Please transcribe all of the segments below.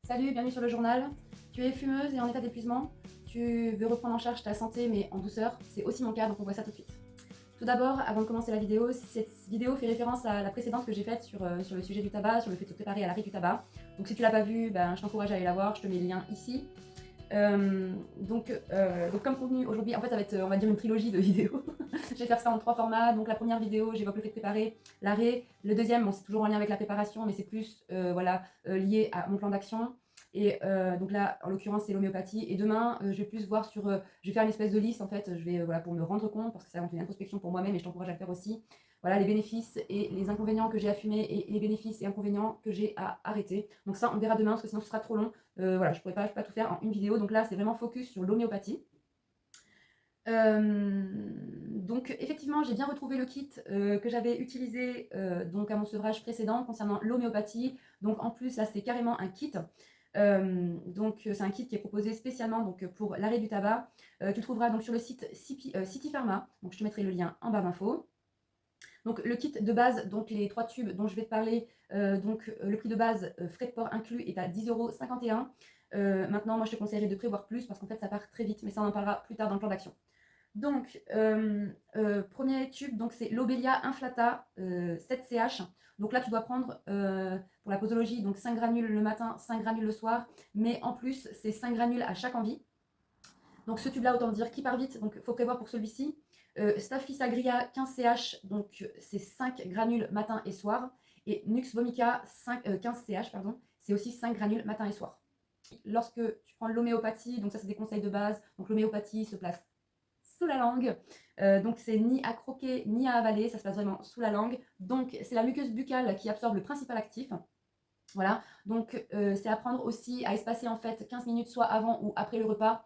Salut, bienvenue sur le journal. Tu es fumeuse et en état d'épuisement. Tu veux reprendre en charge ta santé mais en douceur. C'est aussi mon cas, donc on voit ça tout de suite. Tout d'abord, avant de commencer la vidéo, cette vidéo fait référence à la précédente que j'ai faite sur le sujet du tabac, sur le fait de se préparer à l'arrêt du tabac. Donc si tu l'as pas vue, ben, je t'encourage à aller la voir, je te mets le lien ici. Donc comme contenu aujourd'hui, en fait ça va être on va dire une trilogie de vidéos. Je vais faire ça en 3 formats. Donc la première vidéo, j'évoque le fait de préparer l'arrêt. Le deuxième, bon, c'est toujours en lien avec la préparation, mais c'est plus lié à mon plan d'action. Et donc là, en l'occurrence, c'est l'homéopathie. Et demain, je vais plus voir sur, je vais faire une espèce de liste en fait. Je vais pour me rendre compte parce que ça va être une introspection pour moi-même et je t'encourage à le faire aussi. Voilà les bénéfices et les inconvénients que j'ai à fumer et les bénéfices et inconvénients que j'ai à arrêter. Donc ça, on verra demain parce que sinon ce sera trop long. Voilà, je ne pourrais pas tout faire en une vidéo. Donc là, c'est vraiment focus sur l'homéopathie. Donc effectivement, j'ai bien retrouvé le kit que j'avais utilisé donc à mon sevrage précédent concernant l'homéopathie. Donc en plus, là, c'est carrément un kit. Donc c'est un kit qui est proposé spécialement donc, pour l'arrêt du tabac. Tu le trouveras donc sur le site City Pharma. Donc je te mettrai le lien en barre d'infos. Donc le kit de base, donc les 3 tubes dont je vais te parler, le prix de base, frais de port inclus, est à 10,51 €. Maintenant, moi je te conseillerais de prévoir plus parce qu'en fait ça part très vite, mais ça on en parlera plus tard dans le plan d'action. Donc, premier tube, donc c'est l'Obelia Inflata 7CH. Donc là, tu dois prendre pour la posologie donc 5 granules le matin, 5 granules le soir, mais en plus, c'est 5 granules à chaque envie. Donc ce tube-là, autant dire qui part vite, donc il faut prévoir pour celui-ci. Staphysagria 15CH, donc c'est 5 granules matin et soir. Et Nux vomica 15CH, pardon, c'est aussi 5 granules matin et soir. Lorsque tu prends l'homéopathie, donc ça c'est des conseils de base, donc l'homéopathie se place sous la langue. Donc c'est ni à croquer ni à avaler, ça se passe vraiment sous la langue. Donc c'est la muqueuse buccale qui absorbe le principal actif. Voilà, donc c'est à prendre aussi à espacer en fait 15 minutes soit avant ou après le repas.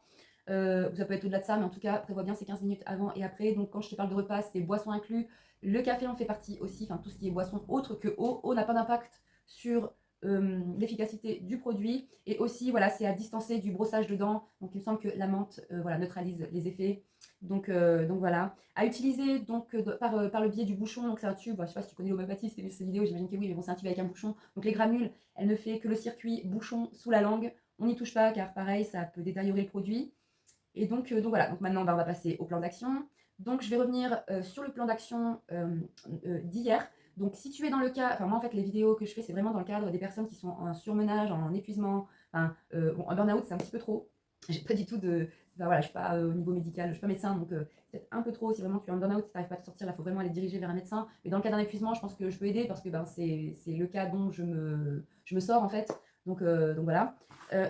Ça peut être au-delà de ça, mais en tout cas, prévois bien ces 15 minutes avant et après. Donc quand je te parle de repas, c'est boisson inclus. Le café en fait partie aussi, enfin tout ce qui est boisson autre que eau. Eau n'a pas d'impact sur l'efficacité du produit. Et aussi, voilà, c'est à distancer du brossage de dents. Donc il me semble que la menthe voilà, neutralise les effets. Donc voilà. À utiliser donc, par le biais du bouchon. Donc c'est un tube, je ne sais pas si tu connais l'homéopathie, si tu as vu cette vidéo, j'imagine que oui, mais bon, c'est un tube avec un bouchon. Donc les granules, elle ne fait que le circuit bouchon sous la langue. On n'y touche pas car pareil, ça peut détériorer le produit. Et donc voilà, donc maintenant on va passer au plan d'action. Donc je vais revenir sur le plan d'action d'hier. Donc si tu es dans le cas, enfin moi en fait les vidéos que je fais c'est vraiment dans le cadre des personnes qui sont en surmenage, en épuisement, enfin bon en burn-out c'est un petit peu trop. J'ai pas du tout de, enfin voilà, je suis pas au niveau médical, je suis pas médecin donc peut-être un peu trop si vraiment tu es en burn-out, si tu n'arrives pas à te sortir, là il faut vraiment aller diriger vers un médecin. Mais dans le cas d'un épuisement, je pense que je peux aider parce que ben, c'est le cas dont je me sors en fait. Donc voilà.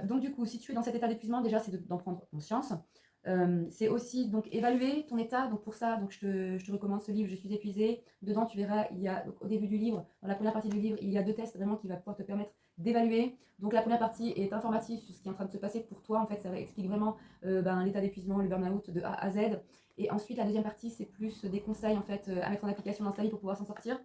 Donc du coup, si tu es dans cet état d'épuisement, déjà c'est d'en prendre conscience. C'est aussi donc évaluer ton état. Donc pour ça, donc je te recommande ce livre, Je suis épuisée. Dedans, tu verras, il y a donc, au début du livre, dans la première partie du livre, il y a 2 tests vraiment qui va pouvoir te permettre d'évaluer. Donc la première partie est informative sur ce qui est en train de se passer pour toi. En fait, ça explique vraiment l'état d'épuisement, le burn-out de A à Z. Et ensuite, la deuxième partie, c'est plus des conseils en fait à mettre en application dans sa vie pour pouvoir s'en sortir.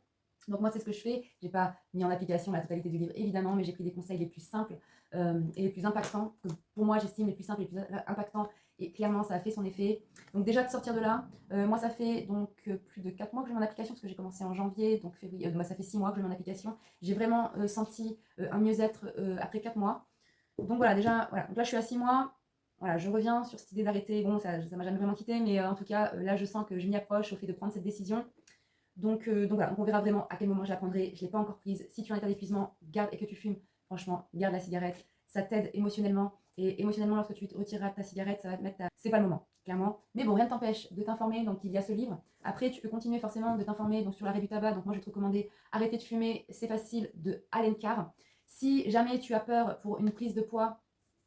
Donc moi, c'est ce que je fais. J'ai pas mis en application la totalité du livre, évidemment, mais j'ai pris des conseils les plus simples et les plus impactants, que pour moi, j'estime les plus simples, les plus impactants. Et clairement, ça a fait son effet. Donc déjà, de sortir de là, moi, ça fait donc plus de 4 mois que je mets en application, parce que j'ai commencé en janvier, donc février, moi, ça fait 6 mois que je mets en application. J'ai vraiment senti un mieux-être après 4 mois. Donc voilà, déjà, voilà. Donc là, je suis à 6 mois. Voilà, je reviens sur cette idée d'arrêter. Bon, ça m'a jamais vraiment quitté, mais en tout cas, là, je sens que je m'y approche au fait de prendre cette décision. Donc voilà, donc on verra vraiment à quel moment je la prendrai. Je ne l'ai pas encore prise. Si tu es en état d'épuisement, garde et que tu fumes, franchement, garde la cigarette. Ça t'aide émotionnellement. Et émotionnellement, lorsque tu retireras ta cigarette, ça va te mettre ta... C'est pas le moment, clairement. Mais bon, rien ne t'empêche de t'informer. Donc il y a ce livre. Après, tu peux continuer forcément de t'informer donc, sur l'arrêt du tabac. Donc moi, je vais te recommander Arrêter de fumer, c'est facile de Allen Carr. Si jamais tu as peur pour une prise de poids,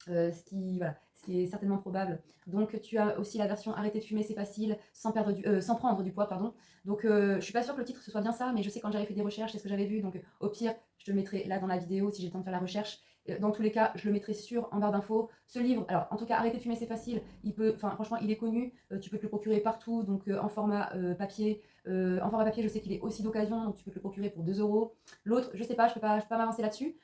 ce qui est certainement probable. Donc tu as aussi la version arrêter de fumer, c'est facile, sans prendre du poids, pardon. Donc je suis pas sûre que le titre ce soit bien ça, mais je sais quand j'avais fait des recherches, c'est ce que j'avais vu. Donc au pire, je te le mettrai là dans la vidéo si j'ai le temps de faire la recherche. Dans tous les cas, je le mettrai en barre d'infos. Ce livre, alors en tout cas, arrêter de fumer, c'est facile. Franchement, il est connu. Tu peux te le procurer partout, donc en format papier. En format papier, je sais qu'il est aussi d'occasion, donc tu peux te le procurer pour 2 €. L'autre, je sais pas, je peux pas m'avancer là-dessus.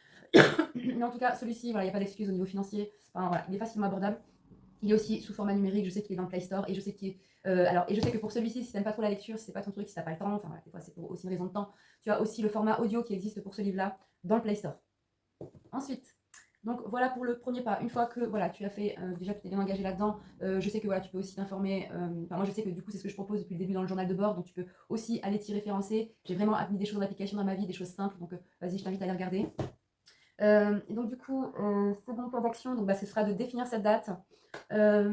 Mais en tout cas, celui-ci, voilà, il n'y a pas d'excuse au niveau financier. Enfin, voilà, il est facilement abordable. Il est aussi sous format numérique, je sais qu'il est dans le Play Store et je sais et je sais que pour celui-ci, si t'aimes pas trop la lecture, si c'est pas ton truc, si t'as pas le temps, enfin voilà, des fois c'est pour aussi une raison de temps, tu as aussi le format audio qui existe pour ce livre-là dans le Play Store. Ensuite, Donc voilà pour le premier pas. Une fois que voilà, tu as fait, déjà tu t'es bien engagé là-dedans, je sais que voilà, tu peux aussi t'informer. Enfin, moi je sais que du coup c'est ce que je propose depuis le début dans le journal de bord, donc tu peux aussi aller t'y référencer. J'ai vraiment mis des choses en application dans ma vie, des choses simples, donc vas-y, je t'invite à les regarder. Et donc du coup, second plan d'action, donc, bah, ce sera de définir cette date.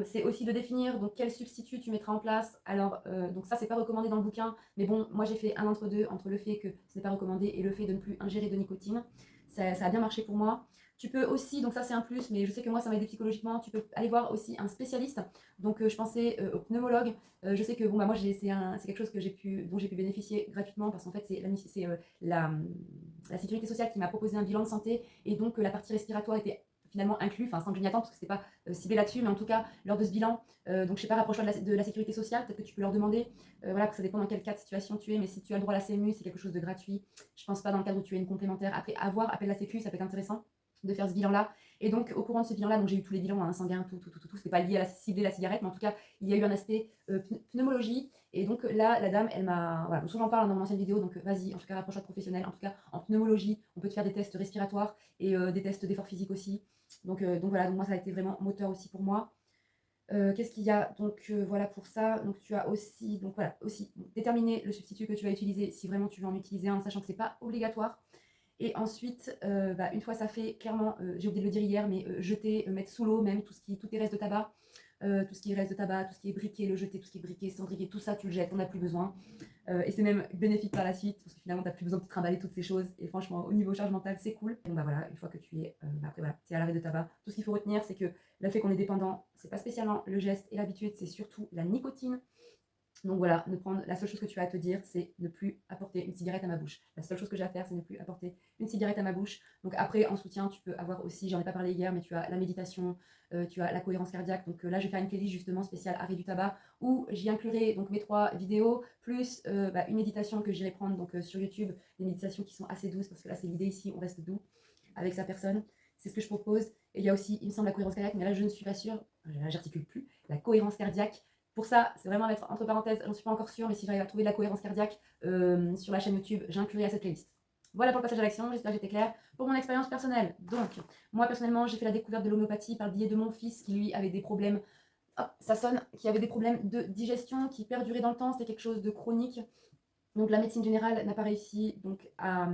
C'est aussi de définir donc, quel substitut tu mettras en place. Alors, donc ça, c'est pas recommandé dans le bouquin, mais bon, moi j'ai fait un entre-deux entre le fait que ce n'est pas recommandé et le fait de ne plus ingérer de nicotine. Ça a bien marché pour moi. Tu peux aussi, donc ça c'est un plus, mais je sais que moi ça m'a aidé psychologiquement, tu peux aller voir aussi un spécialiste. Donc je pensais au pneumologue. Je sais que bon, bah, moi c'est quelque chose que dont j'ai pu bénéficier gratuitement parce qu'en fait c'est la sécurité sociale qui m'a proposé un bilan de santé et donc la partie respiratoire était finalement inclus, enfin sans que je m'y attende parce que c'était pas ciblé là-dessus, mais en tout cas lors de ce bilan, donc je sais pas, rapproche-toi de la sécurité sociale, peut-être que tu peux leur demander, voilà, que ça dépend dans quel cas de situation tu es, mais si tu as le droit à la CMU, c'est quelque chose de gratuit. Je pense pas dans le cadre où tu es une complémentaire. Après, avoir appel à la sécu, ça peut être intéressant de faire ce bilan-là. Et donc, au courant de ce bilan-là, donc j'ai eu tous les bilans hein, sanguins, tout. C'était pas lié à cibler la cigarette, mais en tout cas, il y a eu un aspect pneumologie. Et donc là, la dame, elle m'a. Voilà, j'en parle dans mon ancienne vidéo, donc vas-y, en tout cas, rapproche-toi de professionnel. En tout cas, en pneumologie, on peut te faire des tests respiratoires et des tests d'effort physique aussi. Donc voilà, donc moi, ça a été vraiment moteur aussi pour moi. Qu'est-ce qu'il y a donc voilà pour ça. Donc tu as aussi donc voilà aussi déterminer le substitut que tu vas utiliser si vraiment tu veux en utiliser un, sachant que c'est pas obligatoire. Et ensuite, bah, une fois ça fait, clairement, j'ai oublié de le dire hier, mais jeter, mettre sous l'eau même tous tes restes de tabac, tout ce qui reste de tabac, tout ce qui est briquet, le jeter, tout ce qui est briquet, cendrier, tout ça tu le jettes, on n'a plus besoin. Et c'est même bénéfique par la suite, parce que finalement tu n'as plus besoin de te trimballer toutes ces choses. Et franchement, au niveau charge mentale, c'est cool. Donc bah voilà, une fois que tu es, après voilà, c'est à l'arrêt de tabac. Tout ce qu'il faut retenir, c'est que le fait qu'on est dépendant, c'est pas spécialement le geste et l'habitude, c'est surtout la nicotine. Donc voilà, la seule chose que tu as à te dire, c'est ne plus apporter une cigarette à ma bouche. La seule chose que j'ai à faire, c'est ne plus apporter une cigarette à ma bouche. Donc après, en soutien, tu peux avoir aussi, j'en ai pas parlé hier, mais tu as la méditation, tu as la cohérence cardiaque. Donc là, je vais faire une playlist justement spéciale arrêt du tabac où j'y inclurai donc mes 3 vidéos plus une méditation que j'irai prendre donc sur YouTube, des méditations qui sont assez douces parce que là, c'est l'idée ici, on reste doux avec sa personne. C'est ce que je propose. Et il y a aussi, il me semble, la cohérence cardiaque, mais là, je ne suis pas sûre. Là, j'articule plus. La cohérence cardiaque. Pour ça, c'est vraiment à mettre entre parenthèses, j'en suis pas encore sûre, mais si j'arrive à trouver de la cohérence cardiaque sur la chaîne YouTube, j'inclurai à cette playlist. Voilà pour le passage à l'action, j'espère que j'étais claire. Pour mon expérience personnelle, donc, moi personnellement, j'ai fait la découverte de l'homéopathie par le biais de mon fils qui lui avait des problèmes, hop, ça sonne, qui avait des problèmes de digestion qui perduraient dans le temps, c'était quelque chose de chronique. Donc la médecine générale n'a pas réussi donc, à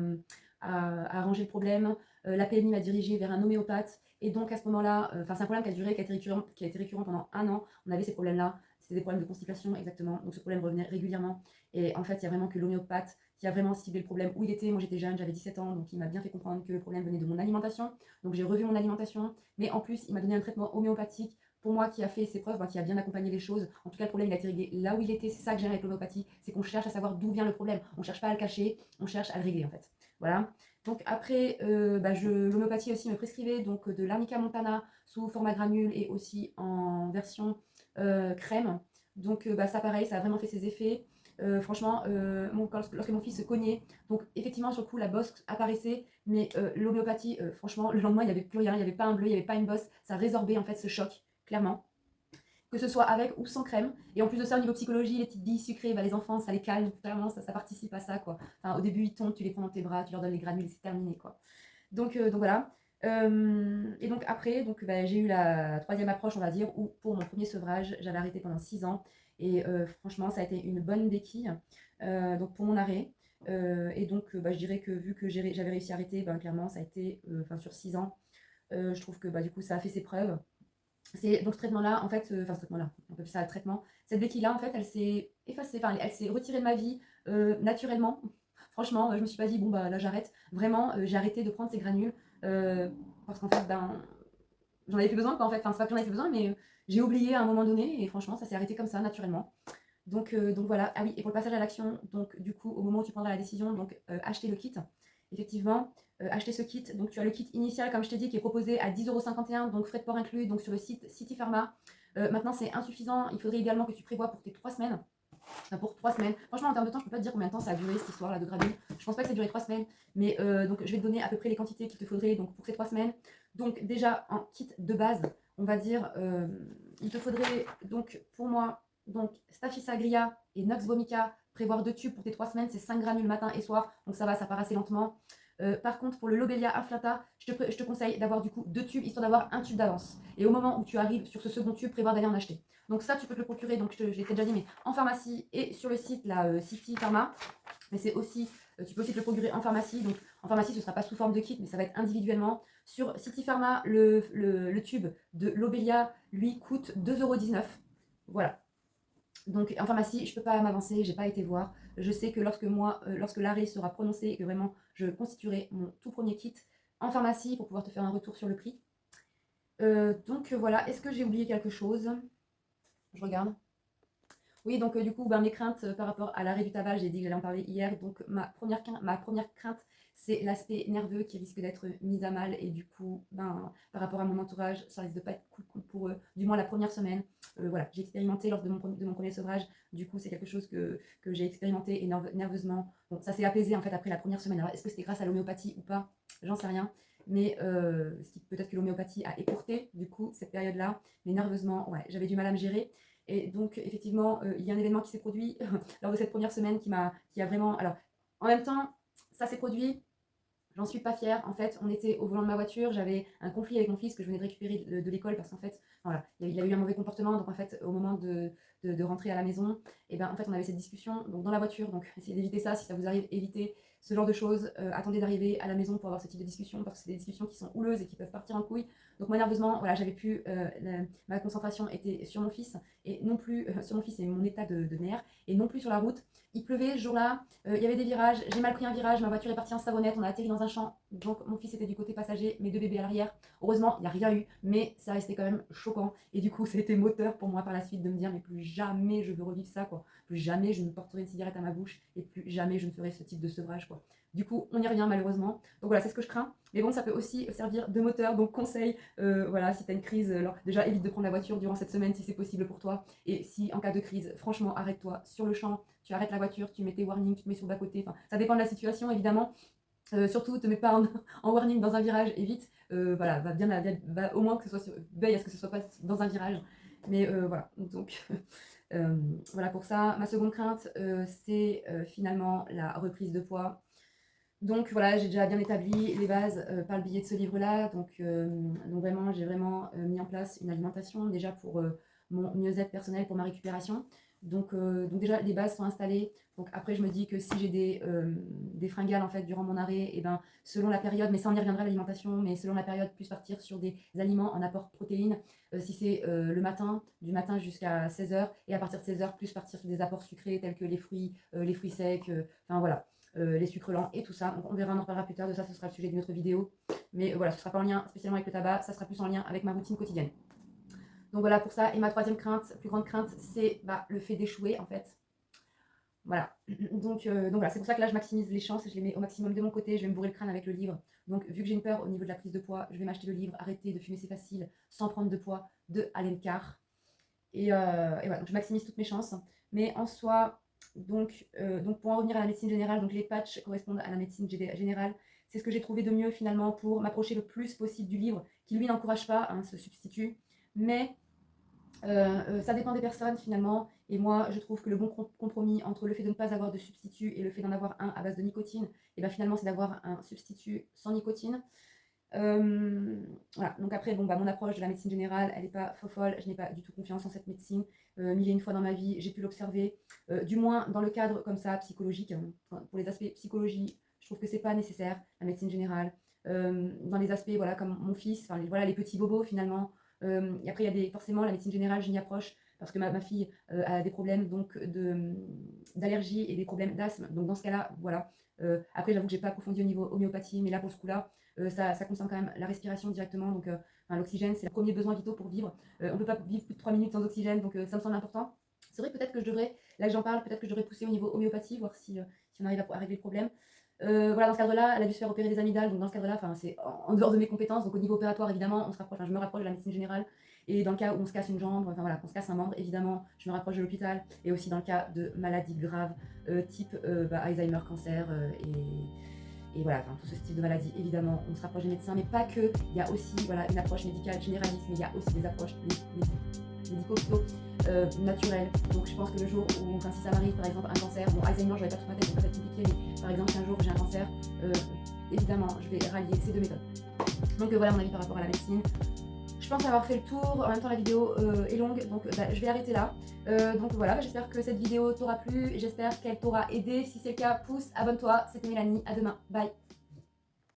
arranger le problème. La PMI m'a dirigée vers un homéopathe. Et donc à ce moment-là, c'est un problème qui a été récurrent pendant 1 an. On avait ces problèmes-là. C'était des problèmes de constipation exactement. Donc ce problème revenait régulièrement. Et en fait, il y a vraiment que l'homéopathe qui a vraiment ciblé le problème où il était. Moi j'étais jeune, j'avais 17 ans, donc il m'a bien fait comprendre que le problème venait de mon alimentation. Donc j'ai revu mon alimentation. Mais en plus, il m'a donné un traitement homéopathique pour moi qui a fait ses preuves, qui a bien accompagné les choses. En tout cas, le problème, il a été réglé là où il était. C'est ça que j'aime avec l'homéopathie, c'est qu'on cherche à savoir d'où vient le problème. On ne cherche pas à le cacher, on cherche à le régler en fait. Voilà. Donc après, l'homéopathie aussi me prescrivait donc de l'arnica montana sous format granule et aussi en version crème. Donc ça pareil, ça a vraiment fait ses effets. Franchement, lorsque mon fils se cognait, donc effectivement sur le coup la bosse apparaissait, mais l'homéopathie, franchement, le lendemain il n'y avait plus rien, il n'y avait pas un bleu, il n'y avait pas une bosse, ça résorbait en fait ce choc, clairement. Que ce soit avec ou sans crème. Et en plus de ça, au niveau psychologie, les petites billes sucrées, les enfants, ça les calme, clairement, ça participe à ça, quoi. Enfin, au début, ils tombent, tu les prends dans tes bras, tu leur donnes les granules, c'est terminé, quoi. Donc voilà. Et donc après, j'ai eu la troisième approche, on va dire, où pour mon premier sevrage, j'avais arrêté pendant 6 ans. Et franchement, ça a été une bonne béquille donc pour mon arrêt. Et donc, je dirais que vu que j'avais réussi à arrêter, clairement, ça a été sur 6 ans. Je trouve que du coup, ça a fait ses preuves. Donc ce traitement-là, en fait, ce traitement-là, on peut appeler ça un traitement. Cette béquille-là, en fait, elle s'est effacée, elle s'est retirée de ma vie naturellement. Franchement, je me suis pas dit, bon, bah là, j'arrête. Vraiment, j'ai arrêté de prendre ces granules parce qu'en fait, j'en avais plus besoin, quoi, en fait. Enfin, c'est pas que j'en avais plus besoin, mais j'ai oublié à un moment donné et franchement, ça s'est arrêté comme ça, naturellement. Donc voilà. Ah oui, et pour le passage à l'action, donc du coup, au moment où tu prendras la décision, donc acheter le kit. Effectivement, acheter ce kit. Donc tu as le kit initial, comme je t'ai dit, qui est proposé à 10,51 €, donc frais de port inclus, donc sur le site City Pharma. Maintenant, c'est insuffisant. Il faudrait idéalement que tu prévois pour tes 3 semaines. Enfin, pour 3 semaines. Franchement, en termes de temps, je peux pas te dire combien de temps ça a duré cette histoire-là de granule. Je pense pas que ça a duré 3 semaines, mais donc je vais te donner à peu près les quantités qu'il te faudrait donc pour ces 3 semaines. Donc déjà en kit de base, on va dire, il te faudrait donc pour moi donc Staphysa gria et Nux vomica, prévoir 2 tubes pour tes 3 semaines, c'est 5 granules matin et soir, donc ça va, ça part assez lentement. Par contre, pour le Lobelia Inflata, je te conseille d'avoir du coup 2 tubes, histoire d'avoir un tube d'avance. Et au moment où tu arrives sur ce second tube, prévoir d'aller en acheter. Donc ça, tu peux te le procurer, donc je l'ai déjà dit, mais en pharmacie et sur le site, la City Pharma. Mais c'est aussi, tu peux aussi te le procurer en pharmacie. Donc en pharmacie, ce ne sera pas sous forme de kit, mais ça va être individuellement. Sur City Pharma, le tube de Lobelia, lui, coûte 2,19 €. Voilà. Donc en pharmacie, je ne peux pas m'avancer, j'ai pas été voir. Je sais que lorsque l'arrêt sera prononcé et que vraiment je constituerai mon tout premier kit en pharmacie pour pouvoir te faire un retour sur le prix. Donc voilà, est-ce que j'ai oublié quelque chose? Je regarde. Oui, donc du coup, mes craintes par rapport à l'arrêt du tabac, j'ai dit que j'allais en parler hier. Donc ma première crainte, c'est l'aspect nerveux qui risque d'être mis à mal. Et du coup, par rapport à mon entourage, ça risque de pas être cool pour eux. Du moins la première semaine. Voilà, j'ai expérimenté lors de mon premier sevrage. Du coup, c'est quelque chose que j'ai expérimenté et nerveusement. Bon, ça s'est apaisé en fait après la première semaine. Alors, est-ce que c'était grâce à l'homéopathie ou pas? J'en sais rien. Mais peut-être que l'homéopathie a écourté du coup cette période-là. Mais nerveusement, ouais, j'avais du mal à me gérer. Et donc, effectivement, il y a un événement qui s'est produit lors de cette première semaine qui a vraiment. Alors, en même temps, ça s'est produit. J'en suis pas fière. En fait, on était au volant de ma voiture. J'avais un conflit avec mon fils que je venais de récupérer de l'école parce qu'en fait, voilà, il a eu un mauvais comportement. Donc, en fait, au moment de rentrer à la maison, et ben, en fait, on avait cette discussion donc, dans la voiture. Donc, essayez d'éviter ça. Si ça vous arrive, évitez ce genre de choses. Attendez d'arriver à la maison pour avoir ce type de discussion parce que c'est des discussions qui sont houleuses et qui peuvent partir en couille. Donc, moi, nerveusement, voilà, j'avais pu. Ma concentration était sur mon fils et non plus sur mon fils et mon état de nerfs et non plus sur la route. Il pleuvait ce jour-là, il y avait des virages, j'ai mal pris un virage, ma voiture est partie en savonnette, on a atterri dans un champ, donc mon fils était du côté passager, mes 2 bébés à l'arrière. Heureusement, il n'y a rien eu, mais ça restait quand même choquant. Et du coup, ça a été moteur pour moi par la suite de me dire, mais plus jamais je veux revivre ça, quoi. Plus jamais je ne porterai une cigarette à ma bouche et plus jamais je ne ferai ce type de sevrage, quoi. Du coup, on y revient malheureusement. Donc voilà, c'est ce que je crains. Mais bon, ça peut aussi servir de moteur, donc conseil, voilà, si tu as une crise, alors déjà évite de prendre la voiture durant cette semaine si c'est possible pour toi. Et si en cas de crise, franchement, arrête-toi sur le champ, tu arrêtes la voiture, tu mets tes warnings, tu te mets sur le bas-côté. Enfin, ça dépend de la situation évidemment. Surtout, te mets pas en warning dans un virage, évite. Voilà, va au moins que ce soit veille à ce que ce soit pas dans un virage. Mais voilà, donc voilà pour ça. Ma seconde crainte, c'est finalement la reprise de poids. Donc voilà, j'ai déjà bien établi les bases par le biais de ce livre-là. Donc vraiment, j'ai vraiment mis en place une alimentation déjà pour mon mieux-être personnel, pour ma récupération. Donc déjà, les bases sont installées. Donc après, je me dis que si j'ai des fringales en fait durant mon arrêt, et ben selon la période, mais ça on y reviendra l'alimentation, mais selon la période, plus partir sur des aliments en apport protéines. Si c'est le matin, du matin jusqu'à 16 h, et à partir de 16 h, plus partir sur des apports sucrés tels que les fruits secs, enfin voilà. Les sucres lents et tout ça. Donc on verra, on en reparlera plus tard de ça, ce sera le sujet d'une autre vidéo. Mais voilà, ce ne sera pas en lien spécialement avec le tabac, ça sera plus en lien avec ma routine quotidienne. Donc voilà pour ça. Et ma troisième crainte, plus grande crainte, c'est le fait d'échouer en fait. Voilà. Donc voilà, c'est pour ça que là je maximise les chances, je les mets au maximum de mon côté, je vais me bourrer le crâne avec le livre. Donc vu que j'ai une peur au niveau de la prise de poids, je vais m'acheter le livre Arrêter de fumer c'est facile sans prendre de poids de Allen Carr. Et voilà, donc je maximise toutes mes chances. Mais en soi, donc pour en revenir à la médecine générale, donc les patchs correspondent à la médecine générale. C'est ce que j'ai trouvé de mieux finalement pour m'approcher le plus possible du livre, qui lui n'encourage pas ce substitut. Mais ça dépend des personnes finalement. Et moi, je trouve que le bon compromis entre le fait de ne pas avoir de substitut et le fait d'en avoir un à base de nicotine, et bien finalement, c'est d'avoir un substitut sans nicotine. Voilà, donc après, mon approche de la médecine générale, elle n'est pas folle, je n'ai pas du tout confiance en cette médecine. Mille et une fois dans ma vie, j'ai pu l'observer, du moins dans le cadre comme ça, psychologique. Pour les aspects psychologie, je trouve que c'est pas nécessaire, la médecine générale. Dans les aspects, voilà, comme mon fils, voilà, les petits bobos finalement. Et après, il y a forcément la médecine générale, je m'y approche parce que ma fille a des problèmes donc d'allergie et des problèmes d'asthme. Donc dans ce cas-là, voilà. Après, j'avoue que j'ai pas approfondi au niveau homéopathie, mais là pour ce coup-là, ça concerne quand même la respiration directement. Donc l'oxygène, c'est le premier besoin vital pour vivre. On ne peut pas vivre plus de 3 minutes sans oxygène, donc ça me semble important. C'est vrai peut-être que je devrais, là que j'en parle, peut-être que je devrais pousser au niveau homéopathie, voir si on arrive à régler le problème. Voilà, dans ce cadre-là, elle a dû se faire opérer des amygdales, donc dans ce cadre-là, c'est en dehors de mes compétences, donc au niveau opératoire, évidemment, je me rapproche de la médecine générale, et dans le cas où on se casse une jambe, enfin voilà, qu'on se casse un membre, évidemment, je me rapproche de l'hôpital, et aussi dans le cas de maladies graves, type Alzheimer, cancer, et voilà, tout ce type de maladie, évidemment, on se rapproche des médecins, mais pas que, il y a aussi une approche médicale généraliste, mais il y a aussi des approches médico naturelles. Donc je pense que le jour où, si ça m'arrive par exemple un cancer, Alzheimer, je vais pas toute ma tête, ça va être compliqué, mais par exemple si un jour j'ai un cancer, évidemment, je vais rallier ces deux méthodes. Donc voilà mon avis par rapport à la médecine. Je pense avoir fait le tour, en même temps la vidéo est longue, donc je vais arrêter là. Donc voilà, j'espère que cette vidéo t'aura plu, j'espère qu'elle t'aura aidé. Si c'est le cas, pouce, abonne-toi, c'était Mélanie, à demain, bye.